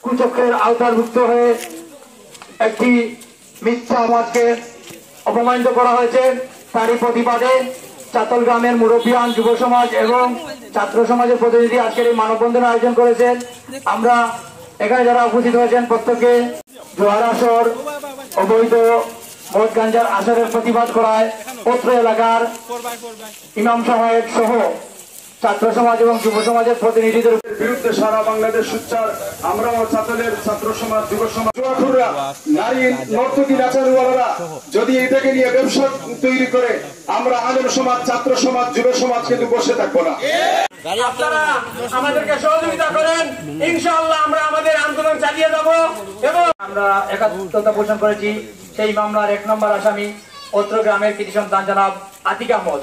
কুচক্রের আওতাভুক্ত হয়ে একটি মিথ্যা মতকে অপমানিত করা হয়েছে। তারই প্রতিবাদে চাতল গ্রামের মুরব্বিয়ান, যুব সমাজ এবং ছাত্র সমাজের প্রতিনিধি আজকের এই মানববন্ধনের আয়োজন করেছেন। আমরা এখানে যারা উপস্থিত হয়েছেন প্রত্যেকে জোয়ার আসর, অবৈধ মদ গাঞ্জার আসরের প্রতিবাদ করায় অত্র এলাকার ইমাম সাহেব সহ ছাত্র সমাজ এবং যুব সমাজের প্রতিনিধিদের বিরুদ্ধে সারা বাংলাদেশ সোচ্চার। আমরাও ছাত্রদের, ছাত্র সমাজ, যুব সমাজ, নারী নর্তকী নাচারুওয়ালারা যদি এটাকে নিয়ে ব্যবসা তৈরি করে, আমরা আলেম সমাজ, ছাত্র সমাজ, যুব সমাজ কিন্তু বসে থাকবো না। আপনারা আমাদেরকে সহযোগিতা করেন, ইনশাআল্লাহ আমরা আমাদের আন্দোলন চালিয়ে যাব। এবং আমরা একাত্মতা পোষণ করেছি সেই মামলার 1 নম্বর আসামি অত্র গ্রামের কৃতি সন্তান জনাব আতিক আহমদ।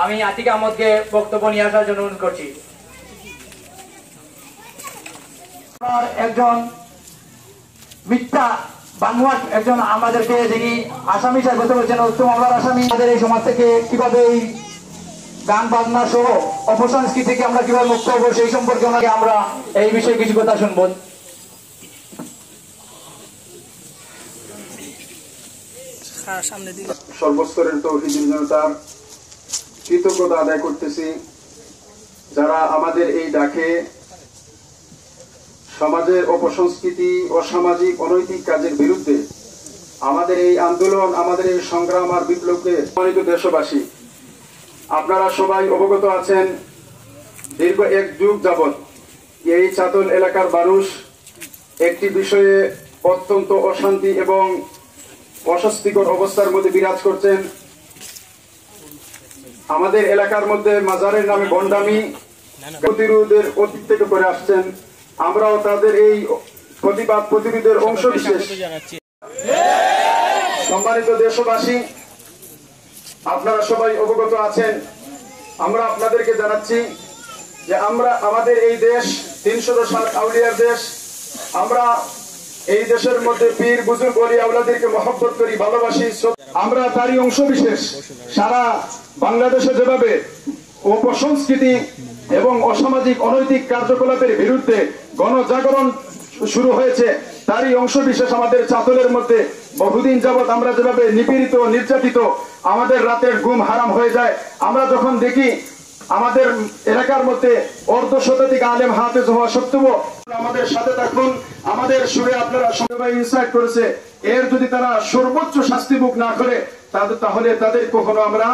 আমি আতিক আহমদকে বক্তব্য নিয়ে আসার জন্য অনুরোধ করছি। একজন মিথ্যা বানোয়াট একজন আমাদেরকে যিনি আসামি সাব্যস্ত করেছেন, উত্তম মামলার আসামি, আমাদের এই সমাজ থেকে কিভাবে এই গান বাজনা সহ অপসংস্কৃতি থেকে আমরা কিভাবে মুক্ত হবো সেই সম্পর্কে আমরা এই বিষয়ে কিছু কথা শুনবো। সর্বস্তরের তৌহিদি জনতার কৃতজ্ঞতা আদায় করতেছি, যারা আমাদের এই ডাকে সমাজের অপসংস্কৃতি, অসামাজিক, অনৈতিক কাজের বিরুদ্ধে আমাদের এই আন্দোলন, আমাদের এই সংগ্রাম আর বিপ্লবকে সম্মানিত দেশবাসী, আপনারা সবাই অবগত আছেন, দীর্ঘ 1 যুগ যাবৎ এই চাতল এলাকার মানুষ একটি বিষয়ে অত্যন্ত অশান্তি এবং অস্বস্তিকর অবস্থার মধ্যে বিরাজ করছেন। আমাদের এলাকার মধ্যে মাজারের নামে ভণ্ডামি প্রতিরোধের অতীত থেকে করে আসছেন। আমরাও তাদের এই প্রতিবাদ প্রতিরোধের অংশ বিশেষ। সম্মানিত দেশবাসী, আপনারা সবাই অবগত আছেন, আমরা আপনাদেরকে জানাচ্ছি যে আমাদের এই দেশ 360 আউলিয়ার দেশ। আমরা এই দেশের মধ্যে পীর, বুজুর্গ, ওলি আওলাদেরকে মহব্বত করি, ভালোবাসি। আমরা তারই অংশ বিশেষ। সারা বাংলাদেশে যেভাবে অপসংস্কৃতি এবং অসামাজিক অনৈতিক কার্যকলাপের বিরুদ্ধে গণজাগরণ শুরু হয়েছে, তারই অংশ বিশেষ আমাদের চাতলের মধ্যে বহুদিন যাবৎ আমরা যেভাবে নিপীড়িত, নির্যাতিত, আমাদের রাতের ঘুম হারাম হয়ে যায়। আমরা যখন দেখি আমাদের এলাকার মধ্যে অর্ধশতাধিক আলেম হাফেজ হওয়া সত্ত্বেও আমাদের সাথে থাকুন। আমাদের সুরে আপনারা সবাই ইনসাইট করেছে, এর যদি তারা সর্বোচ্চ শাস্তি ভোগ না করে তাহলে তাদের কখনো আমরা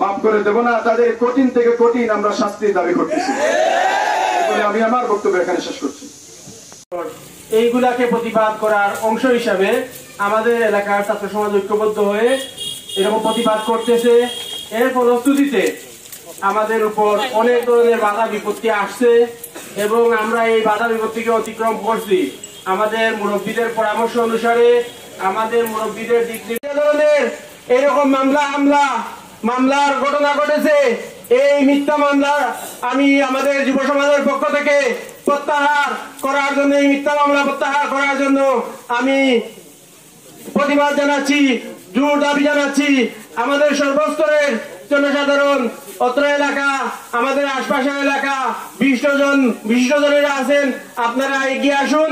মাফ করে দেব না। তাদের কঠিন থেকে কঠিন আমরা শাস্তি দাবি করতেছি। আমি আমার বক্তব্য এখানে শেষ করছি। এইগুলাকে প্রতিবাদ করার অংশ হিসাবে আমাদের এলাকার ছাত্র সমাজ ঐক্যবদ্ধ হয়ে এরকম প্রতিবাদ করতেছে। এর ফলশ্রুতিতে আমাদের উপর অনেক ধরনের বাধা বিপত্তি আসছে এবং আমরা এই বাধা বিপত্তিকে অতিক্রম করছি। আমাদের মুরব্বীদের পরামর্শ অনুসারে, আমাদের মুরব্বীদের দিক ধরনের এরকম মামলার ঘটনা ঘটেছে। এই মিথ্যা মামলা আমি আমাদের যুব সমাজের পক্ষ থেকে প্রত্যাহার করার জন্য, এই মিথ্যা মামলা প্রত্যাহার করার জন্য আমি প্রতিবাদ জানাচ্ছি, জোর দাবি জানাচ্ছি। আমাদের সর্বস্তরের জনসাধারণ, অত্র এলাকা, আমাদের আশপাশের এলাকা, বিশিষ্টজনেরা আছেন, আপনারা এগিয়ে আসুন।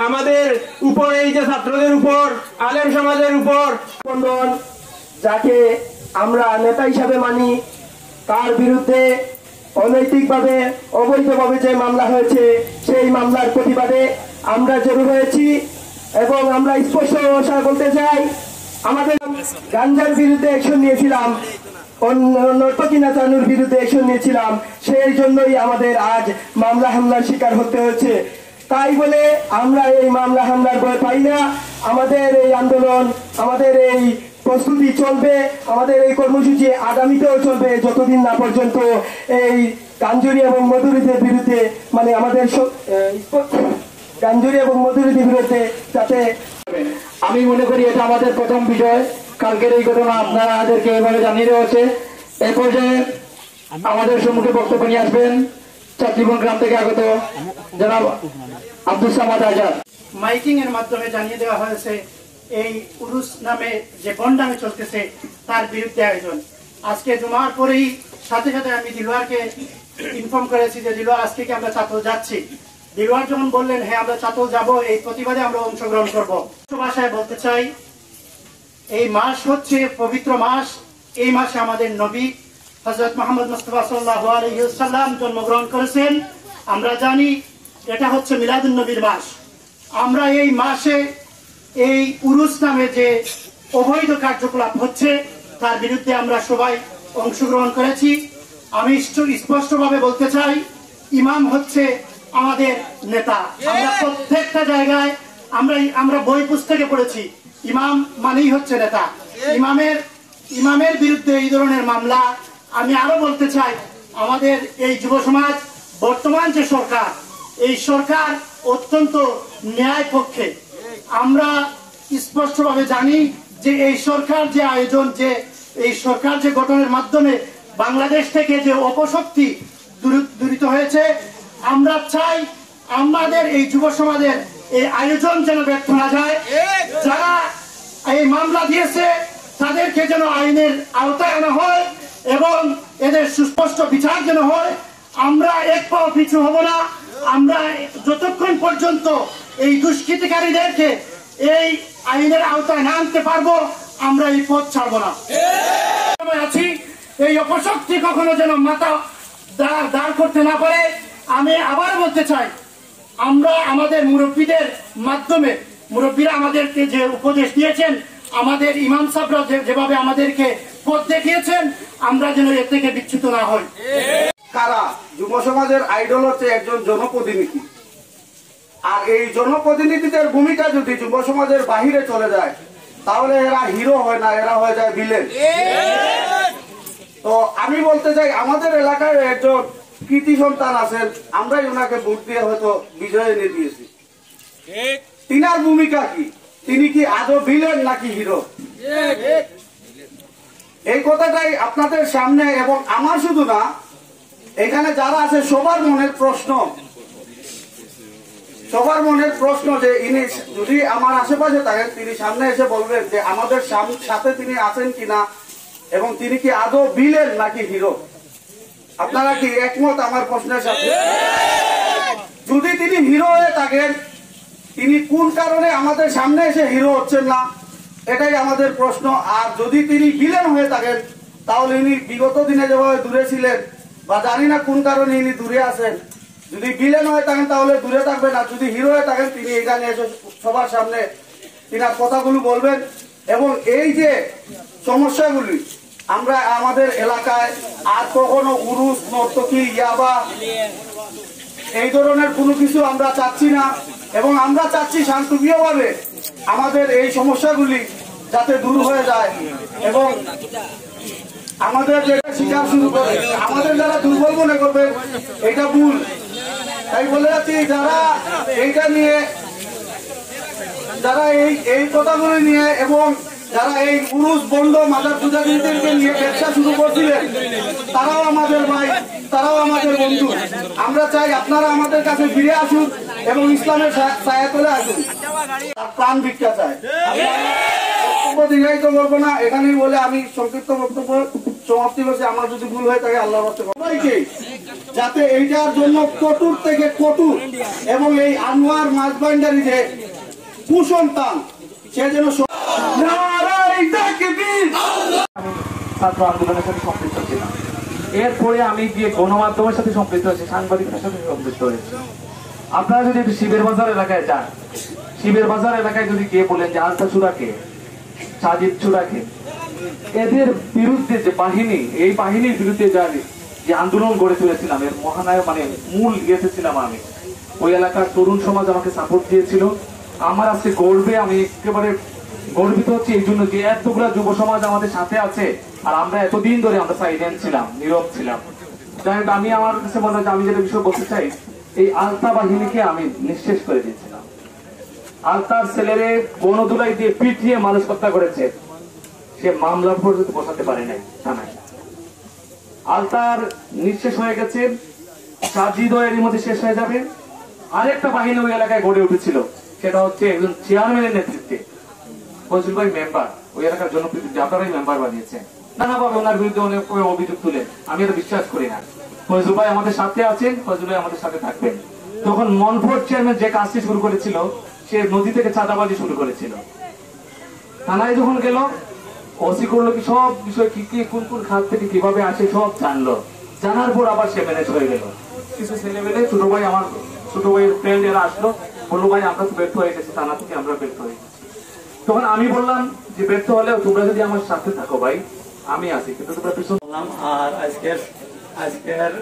আমাদের উপর, এই যে ছাত্রদের উপর, আলেম সমাজের উপর যাকে আমরা নেতা হিসাবে মানি, তার বিরুদ্ধে অনৈতিকভাবে, অবৈধভাবে যে মামলা হয়েছে, সেই মামলার প্রতিবাদে আমরা জড়ো হয়েছি। এবং আমরা স্পষ্ট ভাষায় বলতে চাই, আমাদের গাঞ্জার বিরুদ্ধে অ্যাকশন নিয়েছিলাম, নর্তকী নাচানোর বিরুদ্ধে অ্যাকশন নিয়েছিলাম, সেই জন্যই আমাদের আজ মামলা হামলার শিকার হতে হচ্ছে। তাই বলে আমরা এই মামলা হামলার ভয় পাই না। আমাদের এই আন্দোলন, আমাদের এই প্রস্তুতি চলবে, আমাদের এই কর্মসূচি আগামীতেও চলবে, যতদিন না পর্যন্ত এই গাঞ্জুরি এবং মধুরীদের বিরুদ্ধে, মানে আমাদের গাঞ্জুরি এবং মধুরীদের বিরুদ্ধে যাতে, আমি মনে করি এটা আমাদের প্রথম বিষয়। কালকের এই ঘটনা আপনাদেরকে এভাবে জানিয়ে দেওয়া হচ্ছে। এই পর্যায়ে আমাদের সম্মুখে বক্তব্য নিয়ে আসবেন চাকরিবন গ্রাম থেকে আগত জনাব আব্দুল সামাদ আজাদ। মাইকিং এর মাধ্যমে জানিয়ে দেওয়া হয়েছে এই উরুস নামে যে বন্ডামি চলতেছে তার বিরুদ্ধে আয়োজন। আজকে জুমার পরেই সাথে সাথে আমি দিলওয়ারকে ইনফর্ম করেছি যে দিলওয়ার আজকে কি আমরা চাতল যাচ্ছি। দিলওয়ার যখন বললেন হ্যাঁ আমরা চাতল যাব, এই প্রতিবাদে আমরা অংশগ্রহণ করব। ভাষায় বলতে চাই, এই মাস হচ্ছে পবিত্র মাস। এই মাসে আমাদের নবী হযরত মুহাম্মদ মুস্তাফা সাল্লাল্লাহু আলাইহি ওয়াসাল্লাম জন্মগ্রহণ করেছেন। আমরা জানি এটা হচ্ছে মিলাদুন নবীর মাস। আমরা এই মাসে এই উরুস নামে যে অবৈধ কার্যকলাপ হচ্ছে তার বিরুদ্ধে আমরা সবাই অংশগ্রহণ করেছি। আমি স্পষ্টভাবে বলতে চাই, ইমাম হচ্ছে আমাদের নেতা। আমরা প্রত্যেকটা জায়গায় আমরা বই পুস্তকে পড়েছি, ইমাম মানেই হচ্ছে নেতা। ইমামের বিরুদ্ধে এই ধরনের মামলা, আমি আরো বলতে চাই, আমাদের এই যুব সমাজ, বর্তমান যে সরকার, এই সরকার অত্যন্ত ন্যায় পক্ষে। আমরা স্পষ্টভাবে জানি যে এই সরকার যে আয়োজন, যে এই সরকার যে গঠনের মাধ্যমে বাংলাদেশ থেকে যে অপশক্তি দূরিত হয়েছে, আমরা চাই আমাদের এই যুব সমাজের এই আয়োজন যেন ব্যর্থ না যায়। যারা এই মামলা দিয়েছে তাদেরকে যেন আইনের আওতায় আনা হয় এবং এদের সুস্পষ্ট বিচার যেন হয়। আমরা এক পাও পিছু হব না। আমরা যতক্ষণ পর্যন্ত এই দুষ্কৃতিকারীদেরকে এই আইনের আওতায় না আনতে পারবো, আমরা এই পথ ছাড়বো না। আছি এই অপশক্তি কখনো যেন মাথা দাঁড় করতে না পারে। আমি আবার বলতে চাই, আমরা আমাদের মুরব্বীদের মাধ্যমে, মুরব্বীরা আমাদেরকে যে উপদেশ দিয়েছেন, আমাদের ইমাম সাহেবরা যেভাবে আমাদেরকে পথ দেখিয়েছেন, আমরা যেন এর থেকে বিচ্যুত না হই। কারা যুব সমাজের আইডল হচ্ছে একজন জনপ্রতিনিধি, আর এই জনপ্রতিনিধিদের ভূমিকা যদি যুব সমাজের বাহিরে চলে যায় তাহলে এরা হিরো হয় না, এরা হয়ে যায় ভিলেন। তো আমি বলতে চাই, আমাদের এলাকায় একজন কৃতি সন্তান আছেন, আমরাই ওনাকে ভোট দিয়ে হয়তো বিজয় এনে দিয়েছি। তিনার ভূমিকা কি? তিনি কি আদৌ ভিলেন নাকি হিরো? এই কথাটাই আপনাদের সামনে, এবং আমার শুধু না, এখানে যারা আছে সবার মনের প্রশ্ন যে ইনি যদি আমার আশেপাশে থাকেন, তিনি সামনে এসে বলবেন যে আমাদের সাথে তিনি আছেন কিনা এবং তিনি কি আদৌ ভিলেন নাকি হিরো। আপনারা কি একমত আমার প্রশ্নের সাথে? যদি তিনি হিরো হয়ে থাকেন, তিনি কোন কারণে আমাদের সামনে এসে হিরো হচ্ছেন না, এটাই আমাদের প্রশ্ন। আর যদি তিনি ভিলেন হয়ে থাকেন, তাহলে ইনি বিগত দিনে যেভাবে দূরে ছিলেন, বা জানি না কোন কারণে ইনি দূরে আছেন। যদি ভিলেন হয়ে থাকেন তাহলে দূরে থাকবেন, আর যদি হিরো হয়ে থাকেন তিনি এখানে এসে সবার সামনে তিনার কথাগুলো বলবেন। এবং এই যে সমস্যাগুলি আমরা আমাদের এলাকায় আর কখনো উরুস, নর্তকী, ইয়াবা এই ধরনের কোনো কিছু আমরা চাচ্ছি না, এবং আমরা চাচ্ছি শান্তিপ্রিয়ভাবে আমাদের এই সমস্যাগুলি যাতে দূর হয়ে যায় এবং আমাদের যেটা শিকার শুরু করে, আমাদের যারা দুর্বল মনে করবে এটা ভুল। তাই বলে যাচ্ছি, যারা এইটা নিয়ে, যারা এই কথাগুলি নিয়ে এবং যারা এই উরুস, বন্ড, মাদার পূজারীদেরকে নিয়ে ব্যবসা শুরু করছিলেন, তারাও আমাদের ভাই, তারাও আমাদের বন্ধু। আমরা চাই আপনারা আমাদের কাছে ফিরে আসুন এবং ইসলামের ছায়াতলে আসুন। তার প্রাণ ভিক্ষা চাই। বক্তব্য দীর্ঘায়িত করবো না, এখানেই বলে আমি সংক্ষিপ্ত বক্তব্য সমাপ্তি করছি। আমার যদি ভুল হয়ে থাকে আল্লাহর রাস্তায় সবাইকে যাতে এইটার জন্য কঠোর থেকে কঠোর, এবং এই আনোয়ার মাঝবান্ডারি যে কুসন্তান, সে যেন ছাত্র আন্দোলনের সাথে সম্পৃক্ত ছিলাম। এরপরে আমি গিয়ে গণমাধ্যমের সাথে সম্পৃক্ত হয়েছি, সাংবাদিকতার সাথে সম্পৃক্ত হয়েছি। আপনারা যদি একটু শিবের বাজার এলাকায় যান, শিবের বাজার এলাকায় যদি গিয়ে বলেন যে আলতা চূড়াকে, সাজিদ চূড়াকে, এদের বিরুদ্ধে যে বাহিনী, এই বাহিনীর বিরুদ্ধে যে আন্দোলন গড়ে তুলেছিলাম, এর মহানায়ক মানে মূল গেছেছিলাম আমি। ওই এলাকার তরুণ সমাজ আমাকে সাপোর্ট দিয়েছিল। আমার আজকে গর্বে আমি একেবারে গর্বিত হচ্ছে এই জন্য যে এতগুলা যুব সমাজ আমাদের সাথে আছে, আর আমরা এতদিন ধরে আমরা সাইলেন্ট ছিলাম, নীরব ছিলাম। যাই হোক, আমি আমার কাছে মনে হয় আমি যেটা বিষয় বলতে চাই, এই আলতা বাহিনীকে আমি নিঃশেষ করে দিয়েছিলাম। আলতার ছেলেরে গণদুলাই দিয়ে পিটিয়ে মানুষ হত্যা করেছে, সে মামলা পর্যন্ত বসাতে পারে নাই থানায়। আলতার নিঃশেষ হয়ে গেছে, সাজিদও এর মধ্যে শেষ হয়ে যাবে। আরেকটা বাহিনী ওই এলাকায় গড়ে উঠেছিল, সেটা হচ্ছে একজন চেয়ারম্যানের নেতৃত্বে। ফজলুল ভাই মেম্বার, ওই এলাকার জনপ্রতিনিধি, আপনারাই মেম্বার বানিয়েছেন। নানাভাবে ওনার বিরুদ্ধে অনেক অভিযোগ তুলে, আমি এটা বিশ্বাস করি না। ফজলুল ভাই আমাদের সাথে আছেন, ফজলুল ভাই আমাদের সাথে থাকবেন। তখন মনফোর্ড চেয়ারম্যান যে কাজটি শুরু করেছিল, সে নদী থেকে চাঁদাবাজি শুরু করেছিল। থানায় যখন গেল, ওসি করলো কি সব বিষয় কি কি কোন কোন খাত থেকে কিভাবে আসে সব জানলো। জানার পর আবার সে ম্যানেজ হয়ে গেল। কিছু ছেলে মেলে ছোট ভাই, আমার ছোট ভাইয়ের ফ্রেন্ড এরা আসলো, বললো ভাই আমরা তো ব্যর্থ হয়ে গেছি, থানা থেকে আমরা ব্যর্থ হয়ে গেছি। তখন আমি বললাম যে ব্যর্থ হলেও তোমরা যদি আমার সাথে থাকো ভাই, আমি আছি, কিন্তু তোমরা পিছন। আর আজকের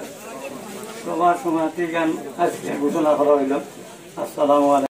সবার সমাপ্তি গান আজকে ঘোষণা করা হইল। আসসালামু আলাইকুম।